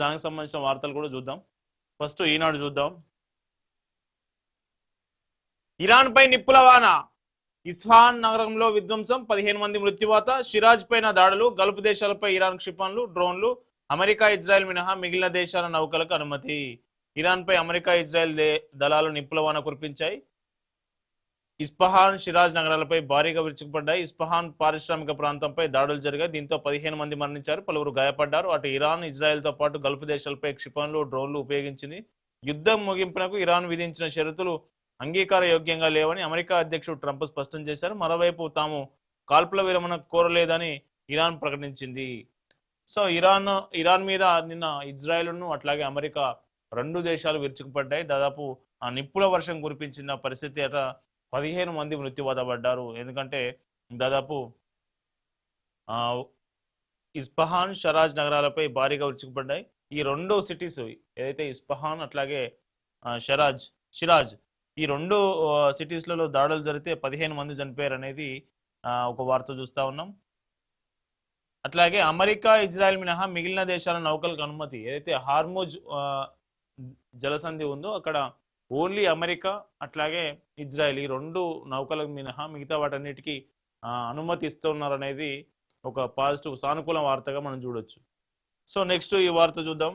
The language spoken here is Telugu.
దానికి సంబంధించిన వార్తలు కూడా చూద్దాం. ఫస్ట్ ఈనాడు చూద్దాం. ఇరాన్ పై నిప్పుల వాన, ఇస్ఫహాన్ నగరంలో విధ్వంసం, 15 మంది మృత్యువాత. షిరాజ్ పైన దాడులు, గల్ఫ్ దేశాలపై ఇరాన్ క్షిపణులు, డ్రోన్లు. అమెరికా ఇజ్రాయెల్ మినహా మిగిలిన దేశాల నౌకలకు అనుమతి. ఇరాన్ పై అమెరికా ఇజ్రాయెల్ దళాలు నిప్పుల వాన కురిపించాయి. ఇస్ఫహాన్, షిరాజ్ నగరాలపై భారీగా విరుచుకుపడ్డాయి. ఇస్ఫహాన్ పారిశ్రామిక ప్రాంతంపై దాడులు జరిగాయి. దీంతో 15 మంది మరణించారు, పలువురు గాయపడ్డారు. అటు ఇరాన్, ఇజ్రాయెల్తో పాటు గల్ఫ్ దేశాలపై క్షిపణులు, డ్రోన్లు ఉపయోగించింది. యుద్ధం ముగింపునకు ఇరాన్ విధించిన షరతులు అంగీకార యోగ్యంగా లేవని అమెరికా అధ్యక్షుడు ట్రంప్ స్పష్టం చేశారు. మరోవైపు తాము కాల్పుల విరమణ కోరలేదని ఇరాన్ ప్రకటించింది. సో ఇరాన్ మీద నిన్న ఇజ్రాయెల్ను అట్లాగే అమెరికా రెండు దేశాలు విరుచుకుపడ్డాయి. దాదాపు ఆ నిప్పుల వర్షం కురిపించిన పరిస్థితి అట 15 మంది మృత్యువాత పడ్డారు. ఎందుకంటే దాదాపు ఇస్ఫహాన్, షరాజ్ నగరాలపై భారీగా విరుచుకుపడ్డాయి. ఈ రెండు సిటీస్ ఏదైతే ఇస్ఫహాన్ అట్లాగే షిరాజ్ ఈ రెండు సిటీస్లలో దాడులు జరిగితే 15 మంది చనిపోయారు అనేది ఒక వార్త చూస్తా ఉన్నాం. అట్లాగే అమెరికా, ఇజ్రాయెల్ మినహా మిగిలిన దేశాల నౌకలకు అనుమతి. ఏదైతే హార్ముజ్ జలసంధి ఉందో అక్కడ ఓన్లీ అమెరికా అట్లాగే ఇజ్రాయెల్ ఈ రెండు నౌకలకు మినహా మిగతా వాటన్నిటికీ అనుమతి ఇస్తున్నారు అనేది ఒక పాజిటివ్ సానుకూల వార్తగా మనం చూడొచ్చు. సో నెక్స్ట్ ఈ వార్త చూద్దాం.